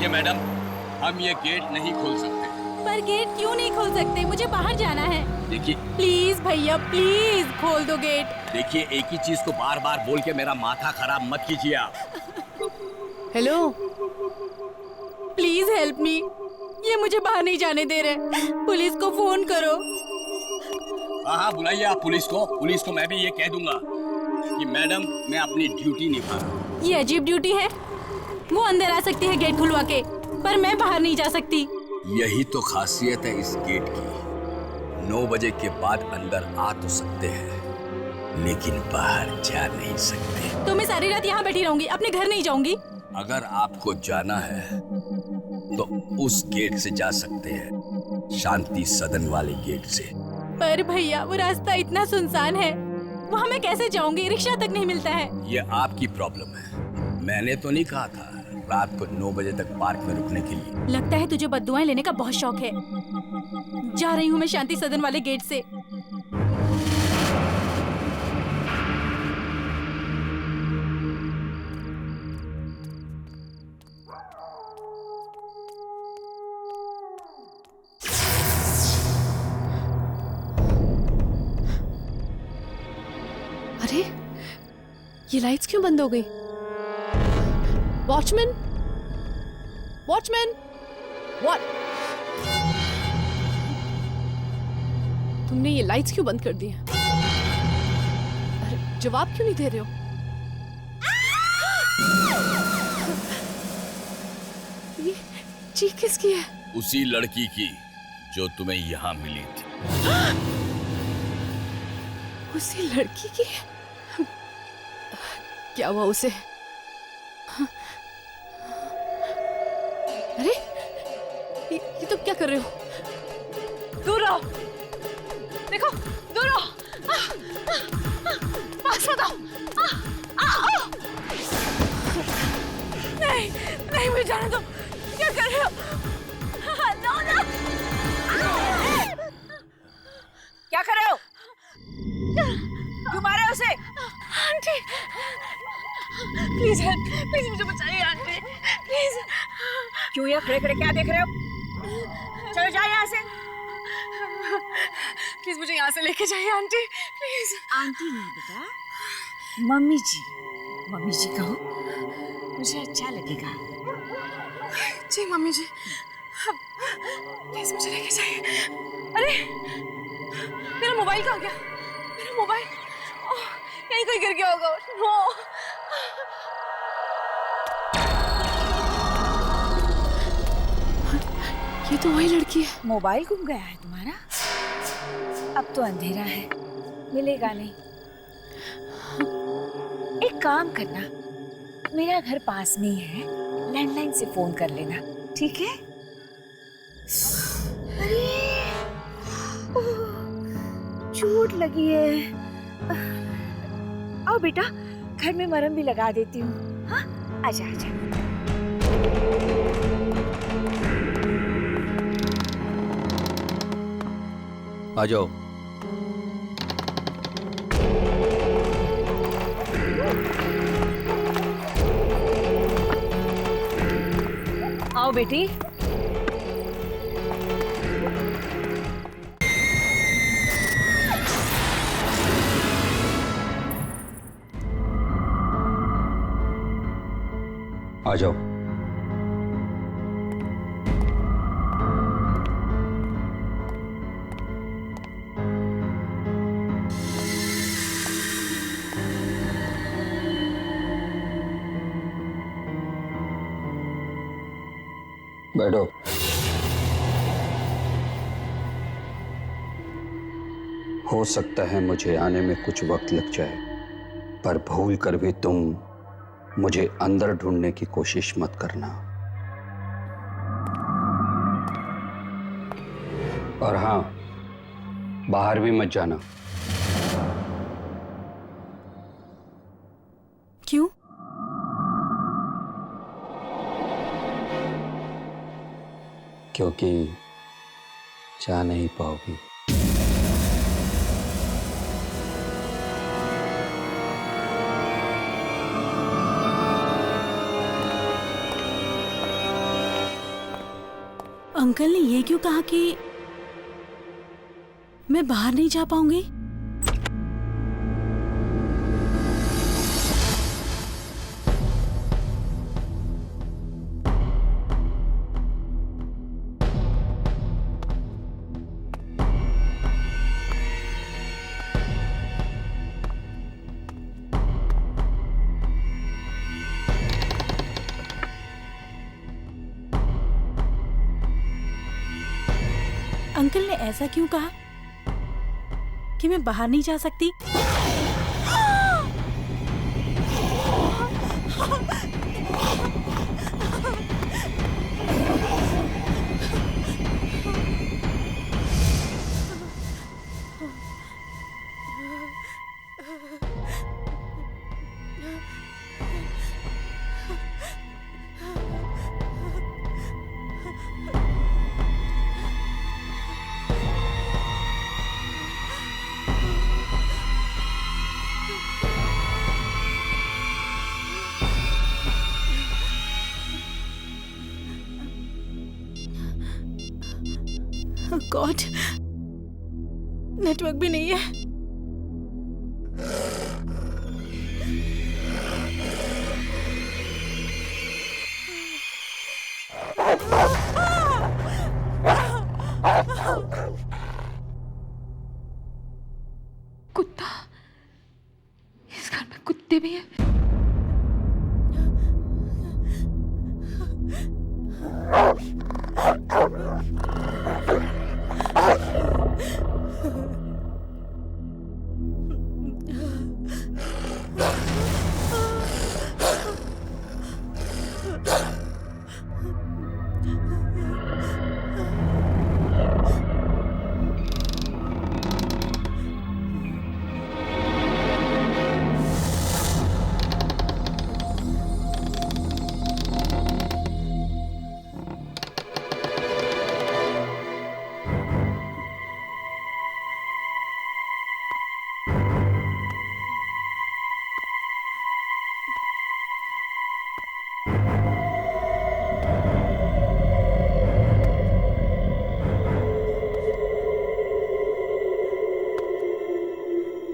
देखिए मैडम, हम ये गेट नहीं खोल सकते। पर गेट क्यों नहीं खोल सकते? मुझे बाहर जाना है। देखिए प्लीज भैया, प्लीज खोल दो गेट। देखिए, एक ही चीज को बार बार बोल के मेरा माथा खराब मत कीजिए आप। Hello, please help me. ये मुझे बाहर नहीं जाने दे रहे। पुलिस को फोन करो। हाँ बुलाइए आप पुलिस को। पुलिस को मैं भी ये कह दूंगा कि मैडम मैं अपनी ड्यूटी निभा रहा हूँ। ये अजीब ड्यूटी है। वो अंदर आ सकती है गेट खुलवा के, पर मैं बाहर नहीं जा सकती। यही तो खासियत है इस गेट की। 9 बजे के बाद अंदर आ तो सकते हैं, लेकिन बाहर जा नहीं सकते। तो मैं सारी रात यहाँ बैठी रहूंगी, अपने घर नहीं जाऊंगी। अगर आपको जाना है तो उस गेट से जा सकते हैं, शांति सदन वाले गेट से। पर भैया वो रास्ता इतना सुनसान है, वहाँ मैं कैसे जाऊंगी? रिक्शा तक नहीं मिलता है। ये आपकी प्रॉब्लम है। मैंने तो नहीं कहा था रात को 9 बजे तक पार्क में रुकने के लिए। लगता है तुझे बद्दुआएं लेने का बहुत शौक है। जा रही हूँ मैं शांति सदन वाले गेट से। अरे, ये लाइट्स क्यों बंद हो गई? Watchman, watchman, what? तुमने ये लाइट्स क्यों बंद कर दी हैं? अरे, जवाब क्यों नहीं दे रहे हो? ये चीख किसकी है? उसी लड़की की जो तुम्हें यहाँ मिली थी। उसी लड़की की? क्या हुआ उसे? अरे, ये तुम क्या कर रहे हो? दूर रहो! देखो, दूर रहो! पास मत आओ! नहीं, नहीं, मुझे जाने दो! क्या कर रहे हो? No, no! क्या कर रहे हो? क्यों मारे उसे? आंटी, प्लीज हेल्प, प्लीज मुझे बचाइए आंटी, प्लीज। क्यों यहाँ खड़े खड़े क्या देख रहे हो? चलो जाओ यहाँ से। प्लीज मुझे यहाँ से लेके जाइए आंटी, प्लीज। आंटी नहीं बेटा, मम्मी जी। मम्मी जी कहो, मुझे अच्छा लगेगा। जी मम्मी जी, प्लीज मुझे लेके जाइए। अरे, मेरा मोबाइल कहाँ गया? मेरा मोबाइल यहीं कहीं गिर गया होगा। नो, ये तो वही लड़की है। मोबाइल गुम गया है तुम्हारा? अब तो अंधेरा है, मिलेगा नहीं। एक काम करना, मेरा घर पास में ही है, लैंडलाइन से फोन कर लेना, ठीक है? अरे, चोट लगी है। आओ बेटा, घर में मरहम भी लगा देती हूँ। हाँ, आजा आजा। आ जाओ। आओ बेटी। आ जाओ। बैठो। हो सकता है मुझे आने में कुछ वक्त लग जाए, पर भूल कर भी तुम मुझे अंदर ढूंढने की कोशिश मत करना। और हाँ, बाहर भी मत जाना। क्यों? क्योंकि जा नहीं पाओगी। अंकल ने ये क्यों कहा कि मैं बाहर नहीं जा पाऊंगी? अंकल ने ऐसा क्यों कहा कि मैं बाहर नहीं जा सकती? गॉड, नेटवर्क भी नहीं है। कुत्ता, इस घर में कुत्ते भी हैं।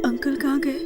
अंकल कहाँ गए?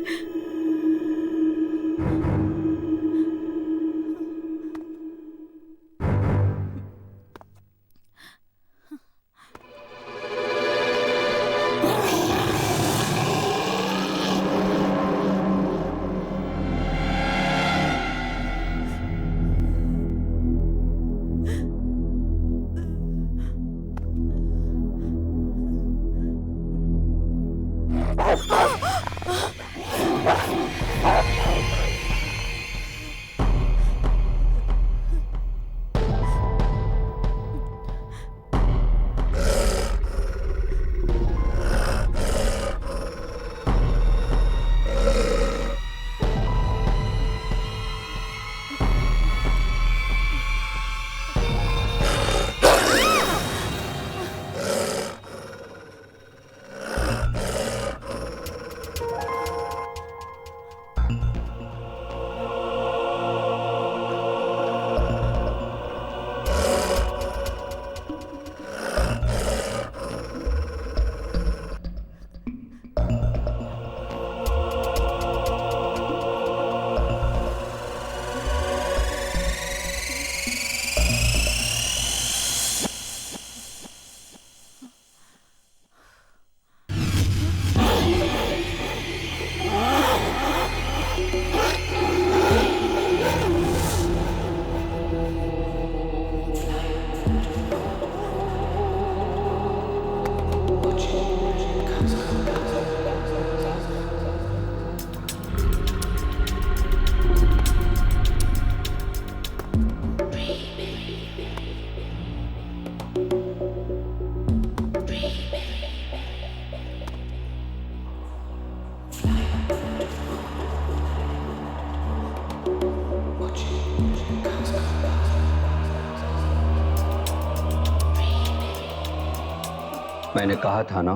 मैंने कहा था ना,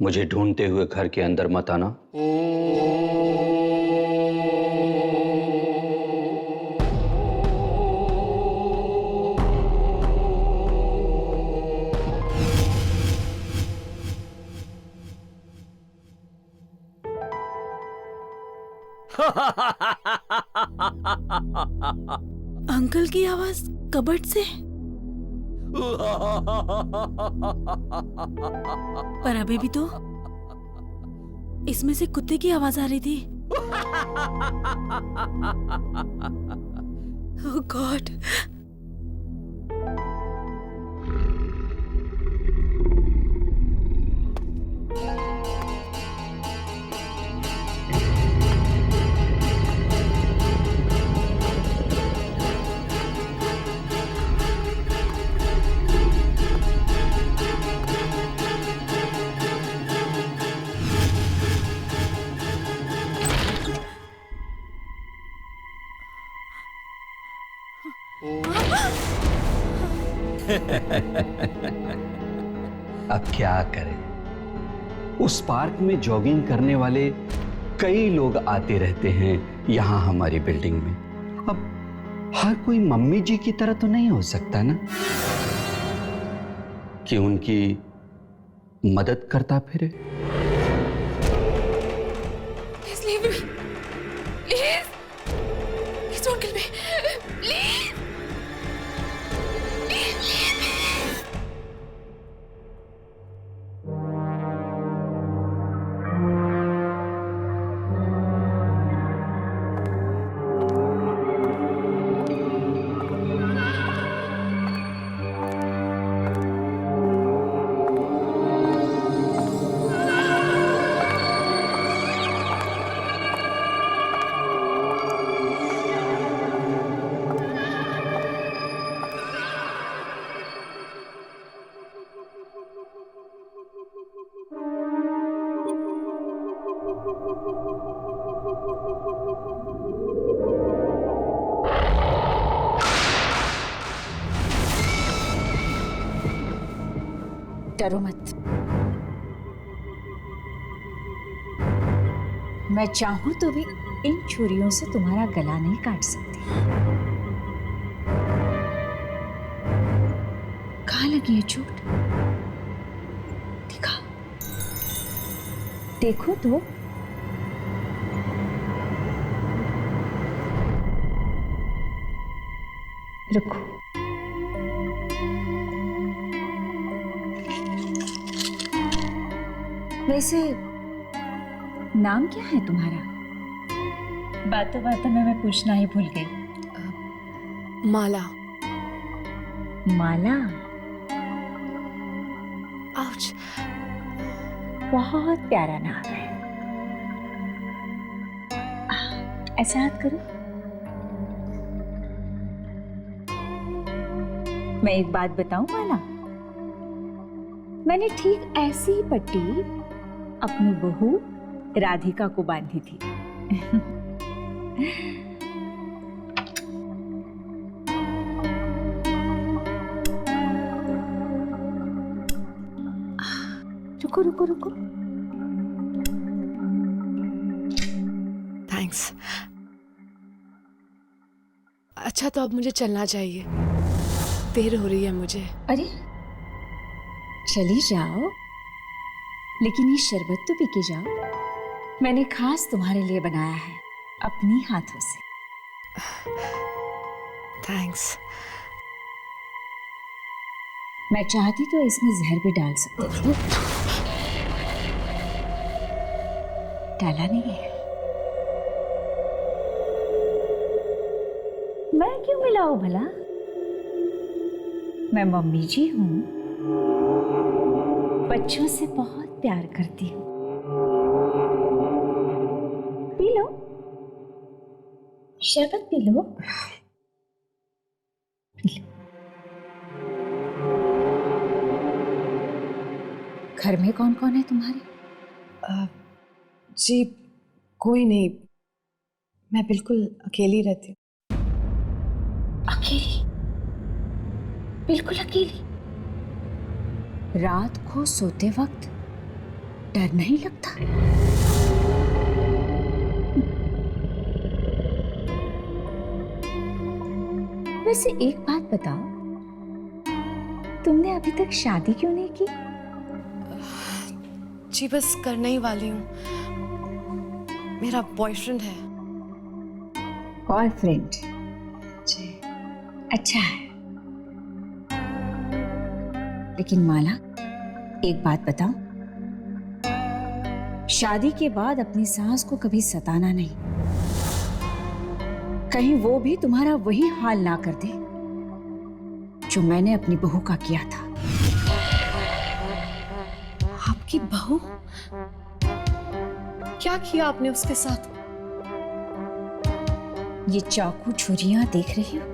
मुझे ढूंढते हुए घर के अंदर मत आना। अंकल की आवाज कबर्ड से। पर अभी भी तो इसमें से कुत्ते की आवाज आ रही थी। ओह गॉड। अब क्या करें, उस पार्क में जॉगिंग करने वाले कई लोग आते रहते हैं यहां हमारी बिल्डिंग में। अब हर कोई मम्मी जी की तरह तो नहीं हो सकता ना कि उनकी मदद करता फिरे। Please leave me. Please. Please don't kill me. Please. Please leave me. डरो मत। मैं चाहूं तो भी इन छुरियों से तुम्हारा गला नहीं काट सकती। कहाँ लगी है चोट? दिखा, देखो तो। रुको। वैसे नाम क्या है तुम्हारा? बातों बातों में मैं पूछना ही भूल गई। माला। माला? आउच। बहुत प्यारा नाम है। ऐसा हाथ करो। मैं एक बात बताऊं माला, मैंने ठीक ऐसी ही पट्टी अपनी बहू राधिका को बांधी थी। रुको रुको रुको। थैंक्स। अच्छा तो अब मुझे चलना चाहिए, देर हो रही है मुझे। अरे चली जाओ, लेकिन ये शरबत तो पी के जाओ। मैंने खास तुम्हारे लिए बनाया है अपनी हाथों से। थैंक्स। मैं चाहती तो इसमें जहर भी डाल सकती थी, डाला नहीं है। मैं क्यों मिलाऊं भला? मैं मम्मी जी हूं, बच्चों से बहुत प्यार करती हूँ। पी लो, शरबत पी लो। P low. घर में कौन कौन है तुम्हारे? जी कोई नहीं, मैं बिल्कुल अकेली रहती हूँ। अकेली? बिल्कुल अकेली? रात को सोते वक्त डर नहीं लगता? वैसे एक बात बताओ, तुमने अभी तक शादी क्यों नहीं की? जी बस करने ही वाली हूँ। मेरा बॉयफ्रेंड है। बॉयफ्रेंड जी। अच्छा है, लेकिन माला एक बात बताओ, शादी के बाद अपनी सास को कभी सताना नहीं, कहीं वो भी तुम्हारा वही हाल ना कर दे जो मैंने अपनी बहू का किया था। आपकी बहू? क्या किया आपने उसके साथ? ये चाकू छुरियां देख रही हो?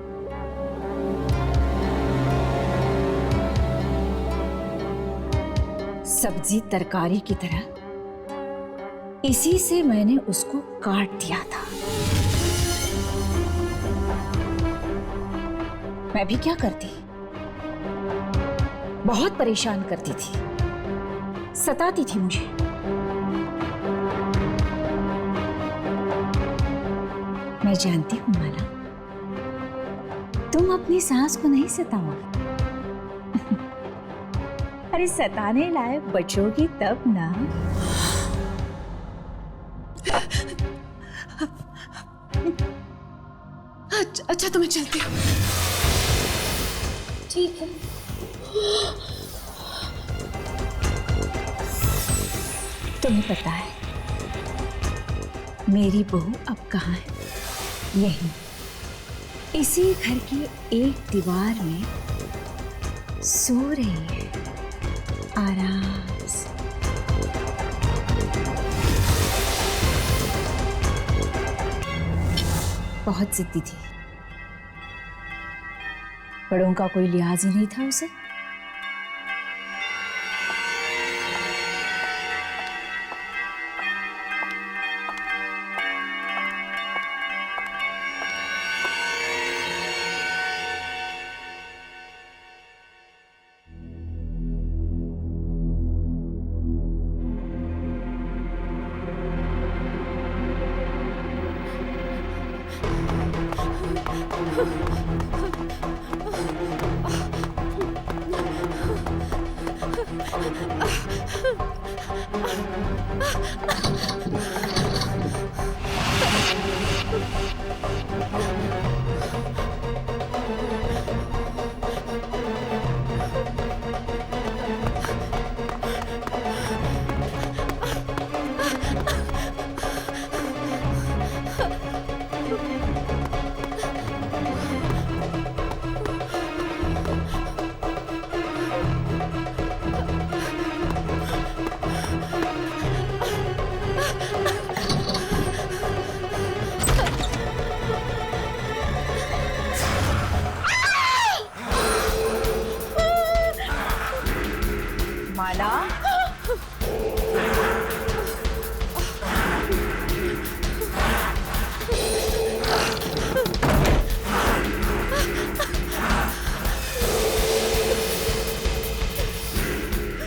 सब्जी तरकारी की तरह इसी से मैंने उसको काट दिया था। मैं भी क्या करती, बहुत परेशान करती थी, सताती थी मुझे। मैं जानती हूं माला, तुम अपनी सास को नहीं सताओगी। अरे सताने लायक बचोगी तब ना। अच्छा तो मैं चलती हूँ। ठीक है। तुम्हें पता है मेरी बहू अब कहाँ है? यही इसी घर की एक दीवार में सो रही है आराम से। बहुत जिद्दी थी, बड़ों का कोई लिहाज ही नहीं था उसे। माला,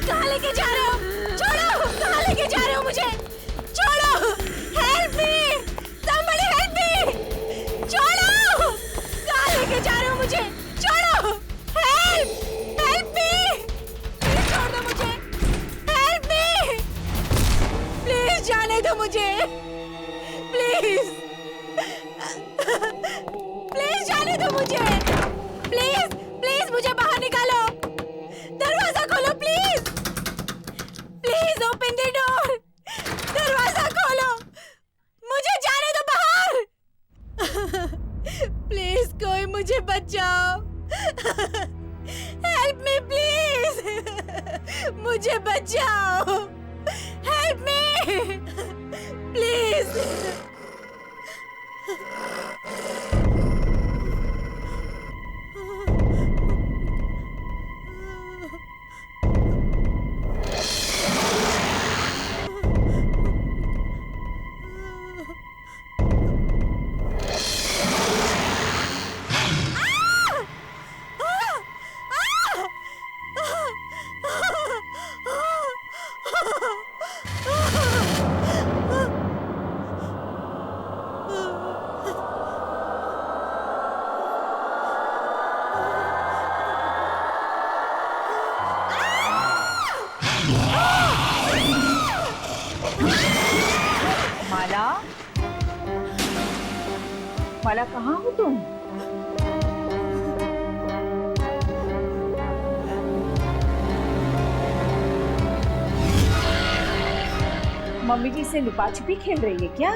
कहाँ लेके जा रहे हो? छोड़ो! कहाँ लेके जा रहे हो मुझे? छोड़ो! Help me! somebody help me! छोड़ो! कहाँ लेके जा रहे हो मुझे? छोड़ो! हेल्प! Help me! प्लीज छोड़ दो मुझे! Help me! प्लीज जाने दो मुझे! प्लीज! प्लीज जाने दो मुझे! प्लीज! प्लीज मुझे बाहर निकालो! दरवाजा खोलो please! Please open the door! दरवाजा खोलो! मुझे जाने दो बाहर! प्लीज कोई मुझे बचाओ! Help me please! मुझे बचाओ! Help me! प्लीज! माला कहाँ हो तुम? मम्मी जी से लुका छुपी खेल रही है क्या?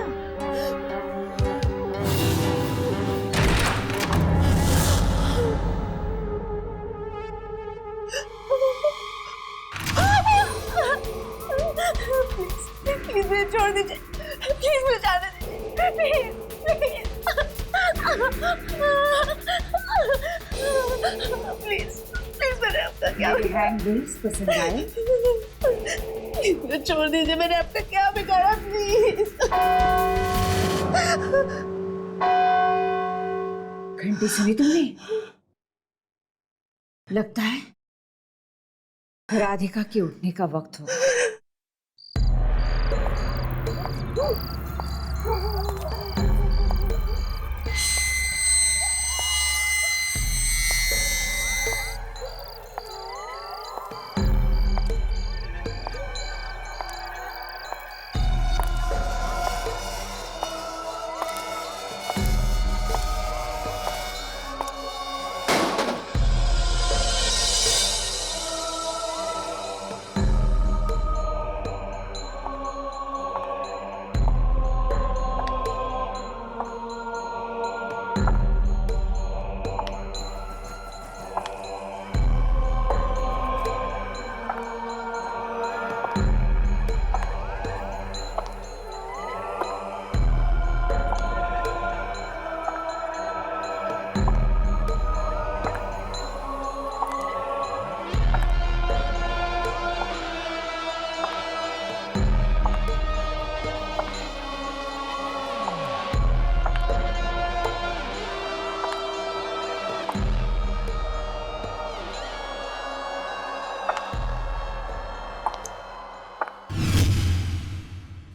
प्लीज मुझे छोड़ दीजिए, प्लीज मुझे जाने दीजिए, प्लीज प्लीज मैंने आपका क्या मेरे हैंडल्स पसंद आए? प्लीज मुझे छोड़ दीजिए, मैंने आपका क्या बिगाड़ा, प्लीज। घंटी सुनी तुमने? लगता है राधिका के उठने का वक्त हो।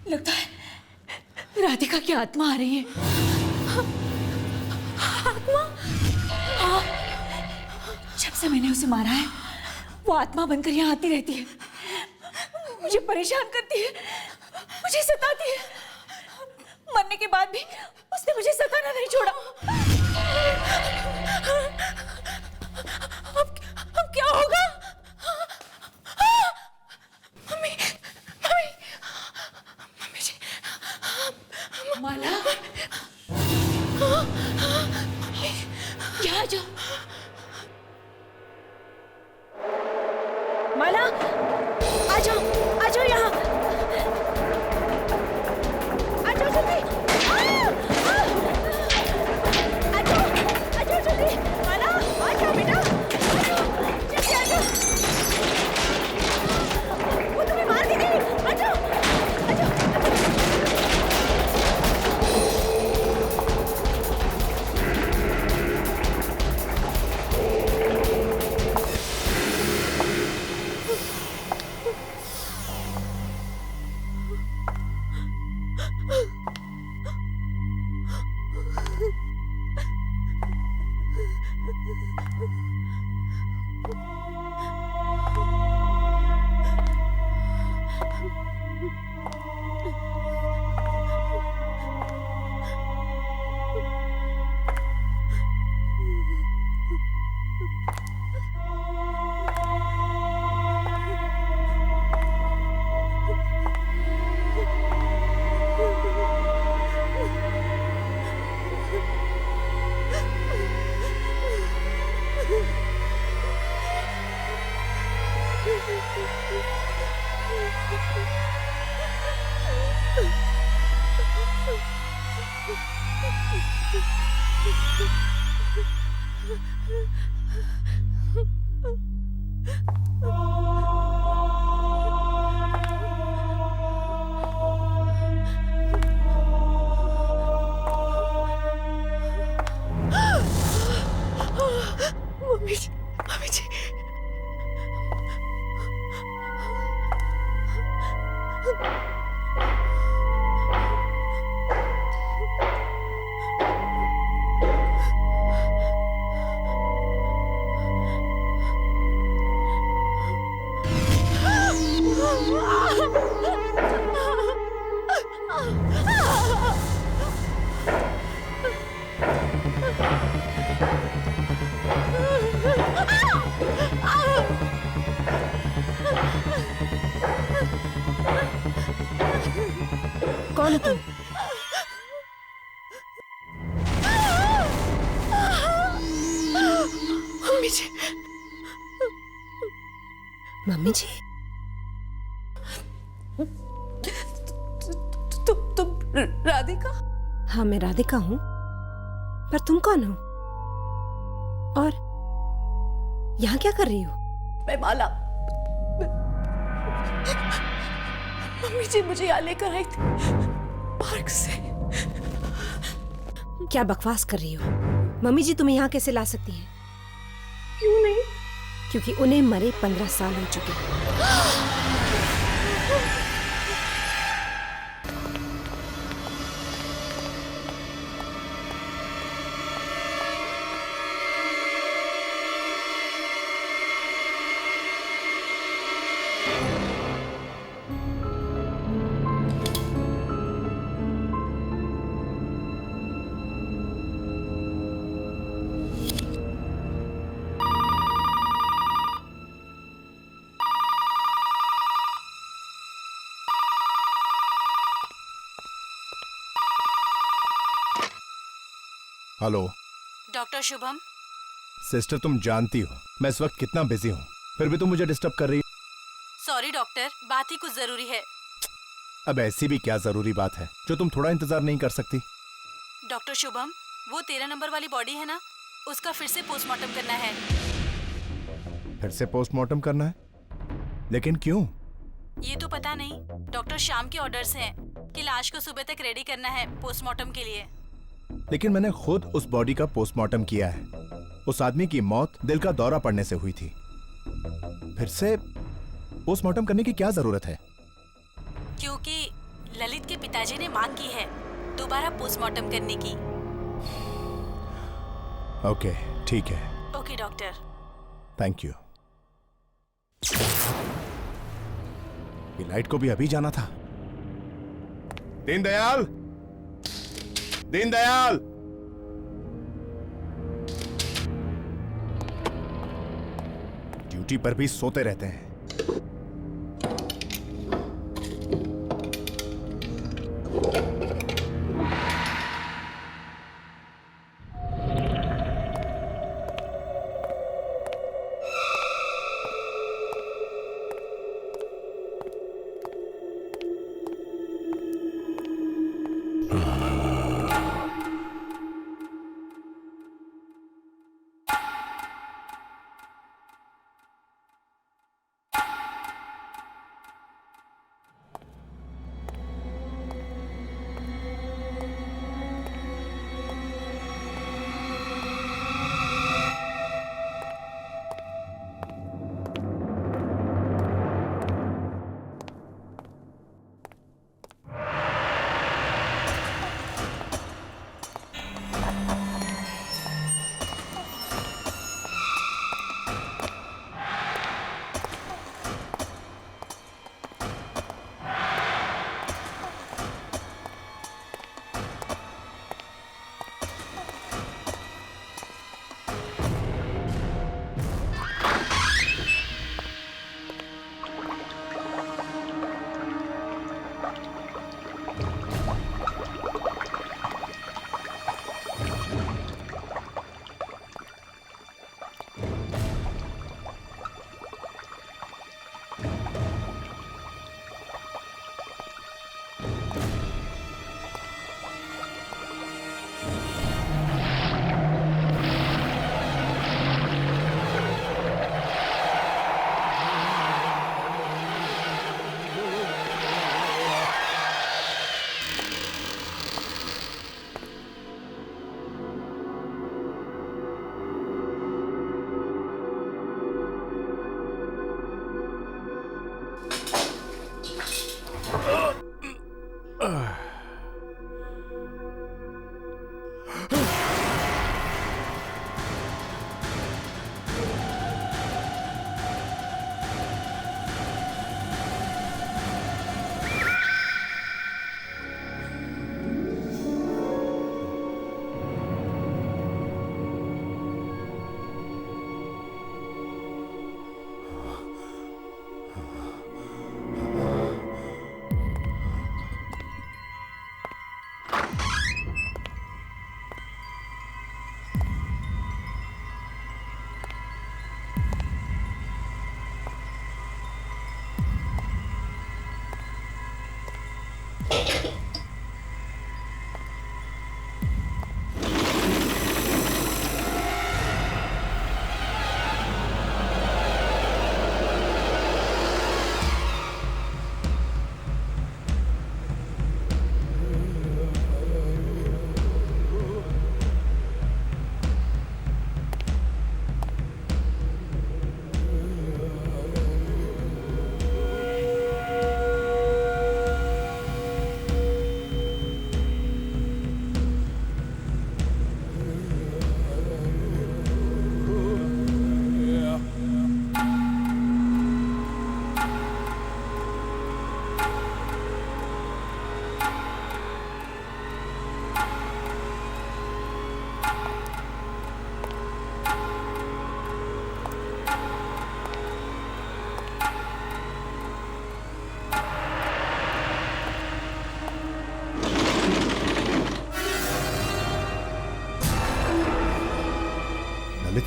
लगता है राधिका की आत्मा आ रही है। आत्मा? हाँ, जब से मैंने उसे मारा है वो आत्मा बनकर यहाँ आती रहती है, मुझे परेशान करती है, मुझे सताती है। मरने के बाद भी उसने मुझे सताना नहीं छोड़ा। अब क्या होगा? मम्मी, मम्मी, मम्मी जी, माला, यहाँ आ जाओ। माला, आ जाओ यहाँ, आ जाओ जल्दी, आ जाओ जल्दी, माला, आ जाओ बेटा, जल्दी आ जाओ, वो तुम्हें मार देगी, आ जाओ, आ जाओ, मम्मी जी, मम्मी जी, कौन हो तुम? मम्मी जी, मम्मी जी? तुम राधिका? हाँ, मैं राधिका हूँ, पर तुम कौन हो? और यहाँ क्या कर रही हो? मैं माला। मम्मी जी मुझे यहाँ लेकर आई थी पार्क से। क्या बकवास कर रही हो? मम्मी जी तुम्हें यहाँ कैसे ला सकती हैं? क्यों नहीं? क्योंकि उन्हें मरे 15 साल हो चुके हैं। Hello doctor Shubham. सिस्टर, तुम जानती हो मैं इस वक्त कितना बिजी हूँ, फिर भी तुम मुझे डिस्टर्ब कर रही हो। सॉरी डॉक्टर, बात ही कुछ जरूरी है। अब ऐसी भी क्या जरूरी बात है जो तुम थोड़ा इंतजार नहीं कर सकती? डॉक्टर शुभम, वो 13 नंबर वाली बॉडी है ना, उसका फिर से पोस्टमार्टम करना है। फिर से पोस्टमार्टम करना है? लेकिन क्यों? ये तो पता नहीं, डॉक्टर श्याम के ऑर्डर्स हैं कि लाश को सुबह तक रेडी करना है पोस्टमार्टम के लिए। लेकिन मैंने खुद उस बॉडी का पोस्टमार्टम किया है। उस आदमी की मौत दिल का दौरा पड़ने से हुई थी। फिर से पोस्टमार्टम करने की क्या जरूरत है? क्योंकि ललित के पिताजी ने मांग की है दोबारा पोस्टमार्टम करने की। ओके, ठीक है। Okay doctor. Thank you. ये लाइट को भी अभी जाना था। दीनदयाल, दीनदयाल! ड्यूटी पर भी सोते रहते हैं।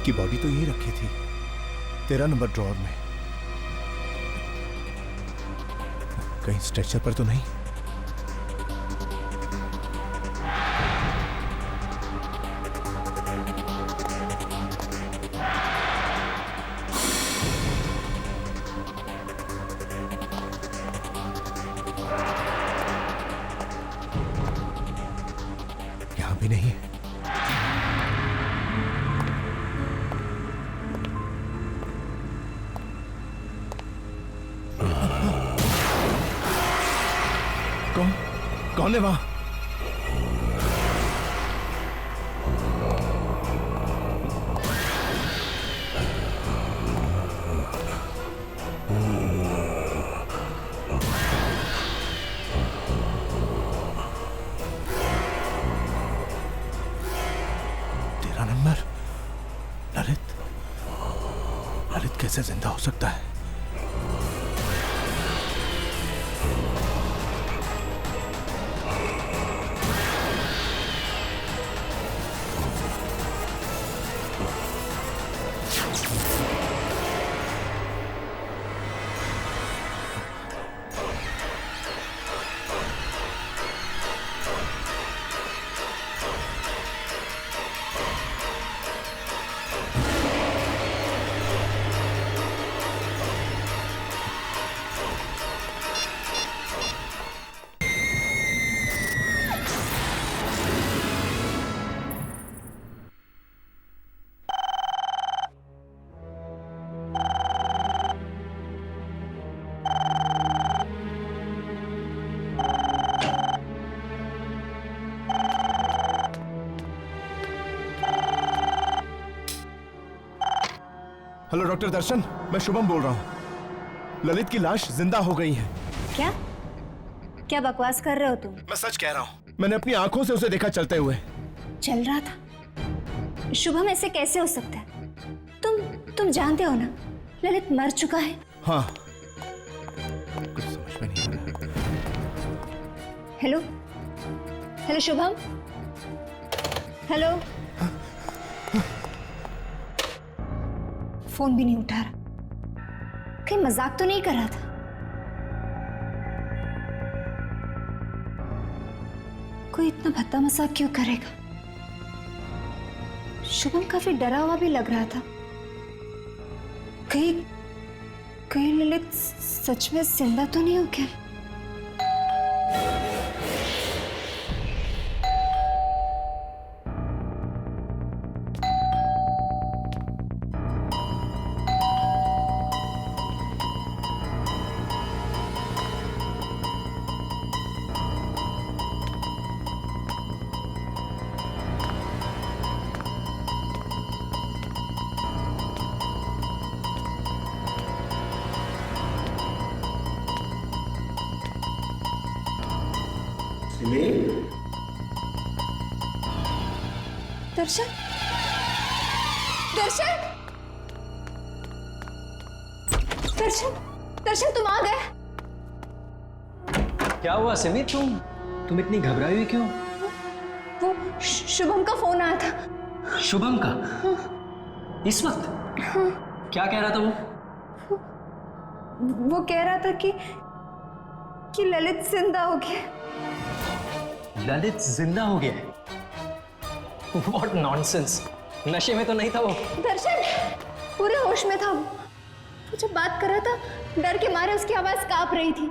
की बॉडी तो यहीं रखी थी, 13 नंबर ड्रॉअर में। कहीं स्ट्रेचर पर तो नहीं? यहां भी नहीं है। कौन है वहां? तेरा नंबर। ललित कैसे जिंदा हो सकता है? हेलो डॉक्टर दर्शन, मैं शुभम बोल रहा हूँ। ललित की लाश जिंदा हो गई है। क्या क्या बकवास कर रहे हो तुम? मैं सच कह रहा हूँ, मैंने अपनी आंखों से उसे देखा चलते हुए। चल रहा था? शुभम, ऐसे कैसे हो सकता है? तुम जानते हो ना ललित मर चुका है। हाँ, कुछ समझ में नहीं आ रहा। Hello hello Shubham, hello. Phone भी नहीं उठा रहा। कहीं मजाक तो नहीं कर रहा था? कोई इतना भद्दा मजाक क्यों करेगा? शुभम काफी डरा हुआ भी लग रहा था। कहीं ललित सच में जिंदा तो नहीं हो गया? दर्शन, दर्शन, दर्शन, दर्शन, तुम आ गए। क्या हुआ सिमी? तुम इतनी घबराई हुई क्यों? वो शुभम का फोन आया था। शुभम का? इस वक्त? क्या कह रहा था वो? वो कह रहा था कि ललित जिंदा हो गया। ललित जिंदा हो गया? What nonsense! नशे में तो नहीं था वो? दर्शन पूरे होश में था वो जब बात कर रहा था डर के मारे उसकी आवाज कांप रही थी।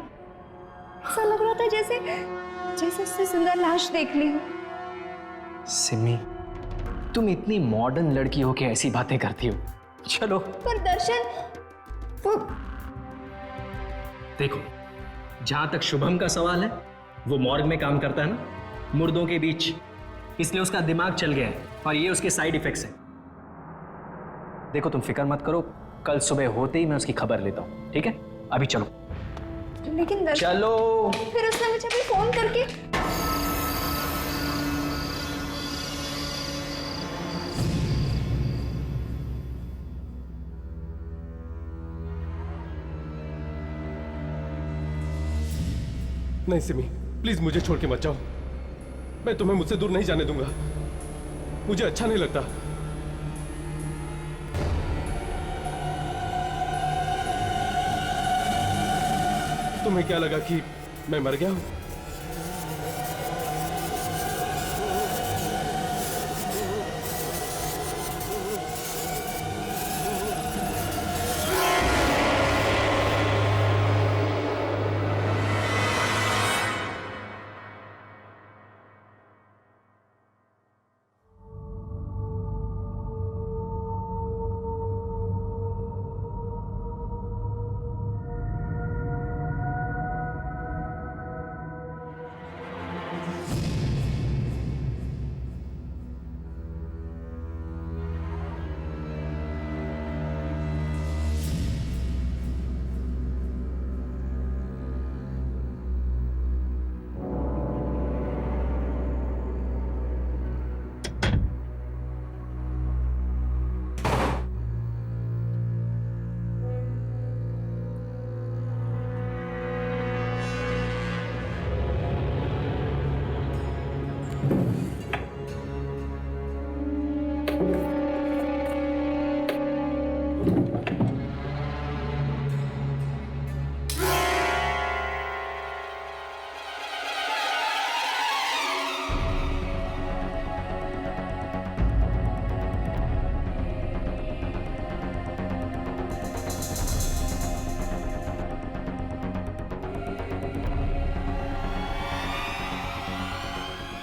ऐसा लग रहा था जैसे उससे जिंदा लाश देख ली हो। सिमी, तुम इतनी मॉडर्न लड़की हो के ऐसी बातें करती हो। चलो। पर दर्शन, वो देखो, जहां तक शुभम का सवाल है, वो मॉर्ग में काम करता है ना, मुर्दों के बीच, इसलिए उसका दिमाग चल गया है और ये उसके साइड इफेक्ट्स हैं। देखो तुम फिक्र मत करो, कल सुबह होते ही मैं उसकी खबर लेता हूँ, ठीक है? अभी चलो। लेकिन दर्शन, चलो। फिर उसने मुझे भी फोन करके नहीं सिमी, प्लीज मुझे छोड़ के मत जाओ। मैं तुम्हें मुझसे दूर नहीं जाने दूंगा। मुझे अच्छा नहीं लगता। तुम्हें क्या लगा कि मैं मर गया हूं?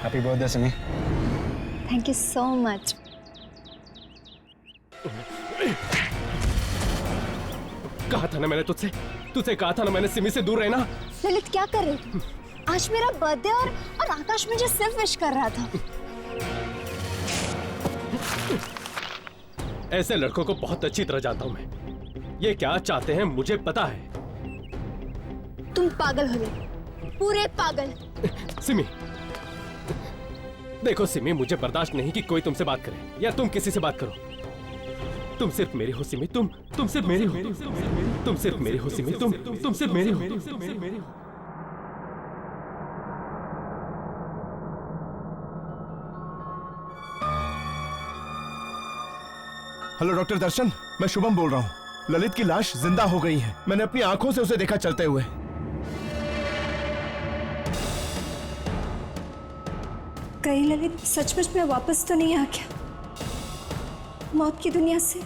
Happy birthday Simi. Thank you so much. कहा था ना मैंने तुझसे कहा था ना मैंने सिमी से दूर रहना। ललित क्या कर रहे थे? आज मेरा बर्थडे और आकाश मुझे सिर्फ विश कर रहा था। ऐसे लड़कों को बहुत अच्छी तरह जानता हूं मैं। ये क्या चाहते हैं मुझे पता है। तुम पागल हो गए, पूरे पागल। सिमी देखो सिमी, मुझे बर्दाश्त नहीं कि कोई तुमसे बात करे या तुम किसी से बात करो। तुम सिर्फ मेरी हो सिमी, तुम सिर्फ मेरी हो, तुम सिर्फ मेरी हो सिमी, तुम सिर्फ मेरी हो। हेलो डॉक्टर दर्शन, मैं शुभम बोल रहा हूँ। ललित की लाश जिंदा हो गई है। मैंने अपनी आंखों से उसे देखा चलते हुए। कहीं ललित सचमुच में वापस तो नहीं आ गया मौत की दुनिया से?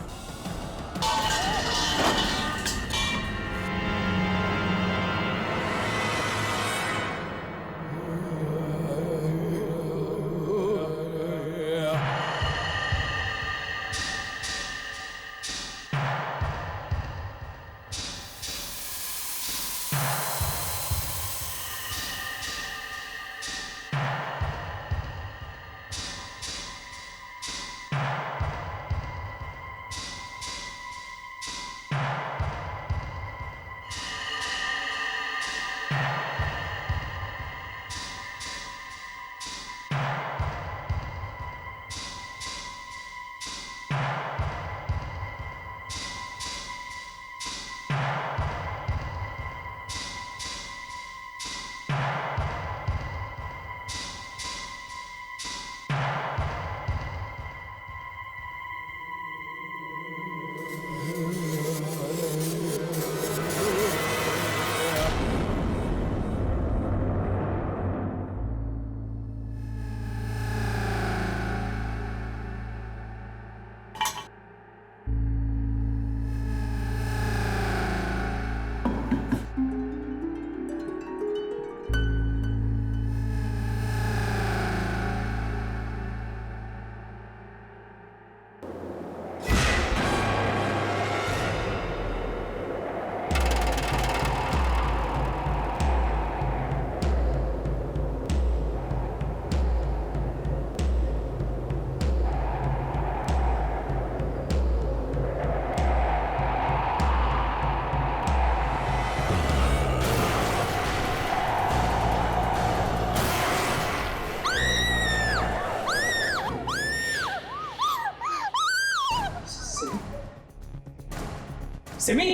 सिमी,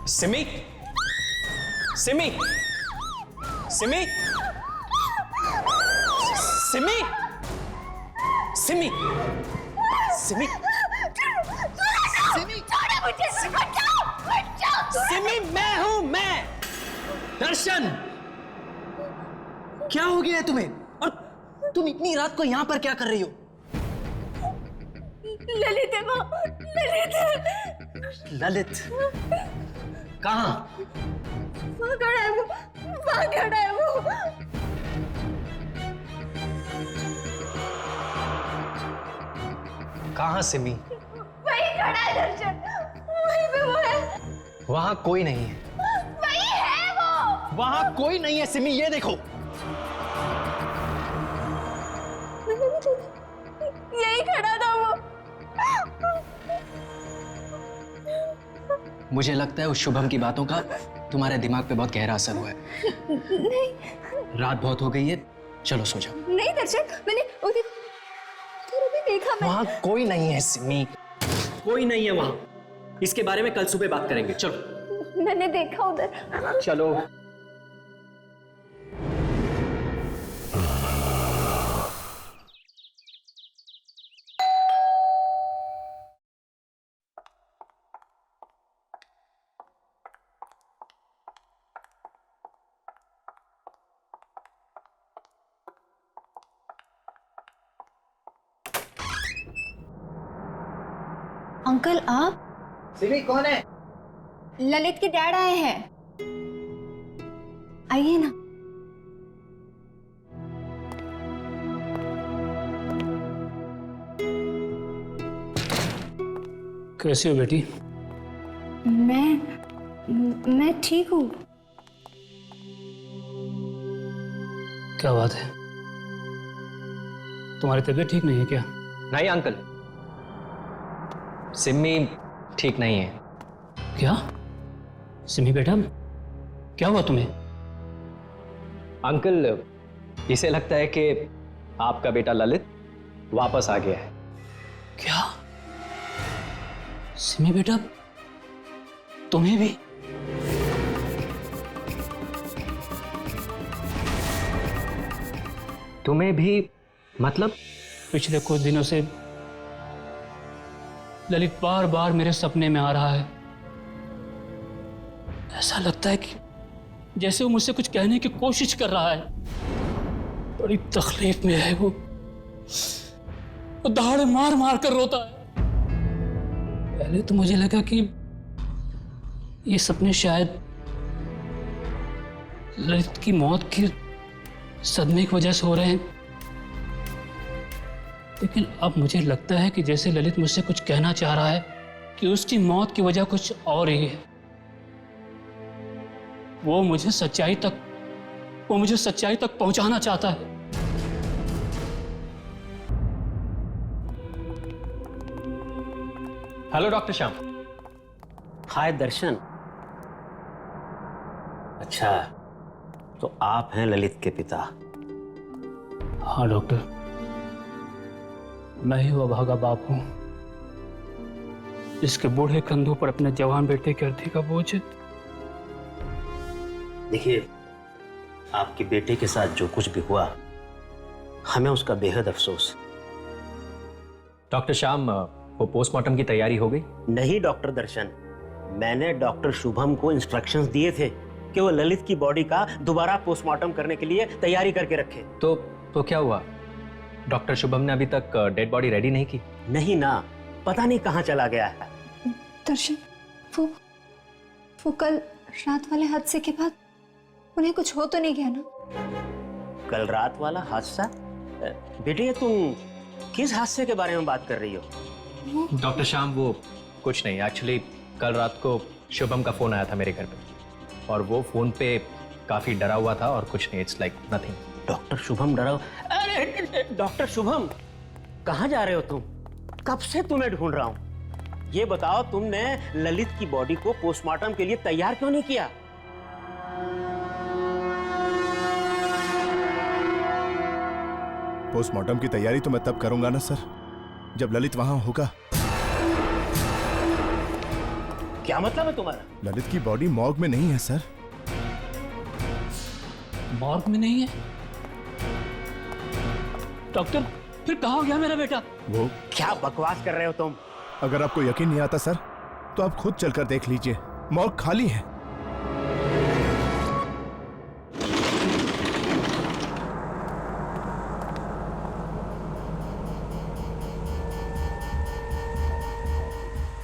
सिमी, सिमी, सिमी, सिमी, सिमी, सिमी, सिमी, सिमी, मैं हूं मैं। दर्शन, क्या हो गया है तुम्हें? और तुम इतनी रात को यहाँ पर क्या कर रही हो? ललित है वो, ललित है। ललित कहाँ? वहाँ खड़ा है वो, वहाँ खड़ा है वो। कहाँ सिमी? वही खड़ा है दर्शन, वहीं पे वो है। वहां कोई नहीं है। वही है वो। वहां कोई नहीं है सिमी, ये देखो। यही खड़ा था वो। मुझे लगता है उस शुभम की बातों का तुम्हारे दिमाग पे बहुत गहरा असर हुआ है। नहीं, रात बहुत हो गई है, चलो सो जाओ। नहीं दर्शन, मैंने उधर भी देखा। मैं वहां कोई नहीं है सिमी, कोई नहीं है वहां। इसके बारे में कल सुबह बात करेंगे, चलो। मैंने देखा उधर। चलो। अंकल आप? सिमी कौन है? ललित के डैड आए हैं, आइए ना। कैसे हो बेटी? मैं ठीक हूँ। क्या बात है, तुम्हारी तबीयत ठीक नहीं है क्या? नहीं अंकल, सिमी ठीक नहीं है। क्या? सिमी बेटा, क्या हुआ तुम्हें? अंकल, इसे लगता है कि आपका बेटा ललित वापस आ गया है। क्या? सिमी बेटा, तुम्हें भी? तुम्हें भी मतलब? पिछले कुछ दिनों से ललित बार बार मेरे सपने में आ रहा है। ऐसा लगता है कि जैसे वो मुझसे कुछ कहने की कोशिश कर रहा है। बड़ी तकलीफ में है वो दहाड़े मार मार कर रोता है। पहले तो मुझे लगा कि ये सपने शायद ललित की मौत के सदमे की वजह से हो रहे हैं, लेकिन अब मुझे लगता है कि जैसे ललित मुझसे कुछ कहना चाह रहा है कि उसकी मौत की वजह कुछ और ही है। वो मुझे सच्चाई तक पहुंचाना चाहता है। Hello doctor Shyam. Hi Darshan. अच्छा, तो आप हैं ललित के पिता? हाँ डॉक्टर, मैं ही वो अभागा बाप हूं जिसके बूढ़े कंधों पर अपने जवान बेटे के अर्थी का बोझ है। देखिए, आपके बेटे के साथ जो कुछ भी हुआ, हमें उसका बेहद अफसोस। डॉक्टर श्याम, वो पोस्टमार्टम की तैयारी हो गई? नहीं डॉक्टर दर्शन, मैंने डॉक्टर शुभम को इंस्ट्रक्शंस दिए थे कि वो ललित की बॉडी का दोबारा पोस्टमार्टम करने के लिए तैयारी करके रखे। तो क्या हुआ? डॉक्टर शुभम ने अभी तक डेड बॉडी रेडी नहीं की? नहीं ना, पता नहीं कहाँ चला गया है। दर्शन, वो कल रात वाले हादसे के बाद उन्हें कुछ हो तो नहीं गया ना? कल रात वाला हादसा? बेटे, तुम किस हादसे के बारे में बात कर रही हो? डॉक्टर श्याम, वो कुछ नहीं। एक्चुअली कल रात को शुभम का फोन आया था मेरे घर पे, और वो फोन पे काफी डरा हुआ था और कुछ नहीं। It's like nothing. Doctor Shubham डरा? अरे डॉक्टर शुभम, कहाँ जा रहे हो तुम? कब से तुम्हें ढूंढ रहा हूं। ये बताओ, तुमने ललित की बॉडी को पोस्टमार्टम के लिए तैयार क्यों नहीं किया? पोस्टमार्टम की तैयारी तो मैं तब करूंगा ना सर, जब ललित वहां होगा। क्या मतलब है तुम्हारा? ललित की बॉडी मॉर्ग में नहीं है सर। मॉर्ग में नहीं है? डॉक्टर, फिर कहाँ हो गया मेरा बेटा? वो क्या बकवास कर रहे हो तुम? अगर आपको यकीन नहीं आता सर, तो आप खुद चलकर देख लीजिए, मॉर्ग खाली है।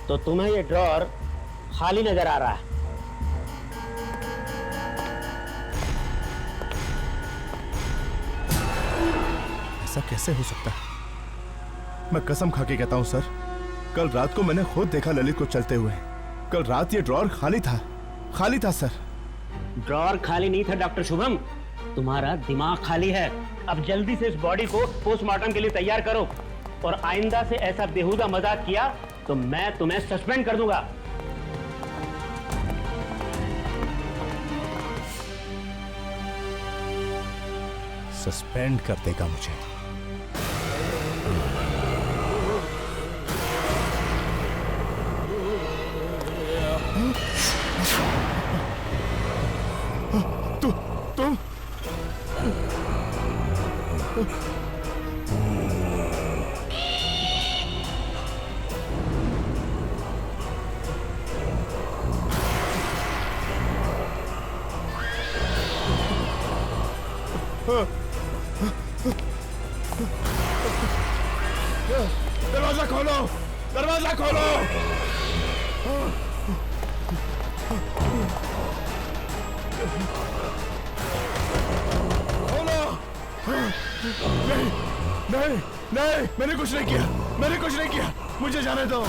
तो तुम्हें ये ड्रॉर खाली नजर आ रहा है। ऐसा कैसे हो सकता है? मैं कसम खा के कहता हूं सर, कल रात को मैंने खुद देखा ललित को चलते हुए। कल रात ये ड्रॉर खाली था सर। ड्रॉर खाली नहीं था डॉक्टर शुभम, तुम्हारा दिमाग खाली है। अब जल्दी से इस बॉडी को पोस्टमार्टम के लिए तैयार करो, और आइंदा से ऐसा बेहुदा मजाक किया तो मैं तुम्हें सस्पेंड कर दूंगा। सस्पेंड कर देगा मुझे? तुम दरवाजा खोलो, दरवाजा खोलो। खोलो। नहीं नहीं नहीं, मैंने कुछ नहीं किया, मुझे जाने दो।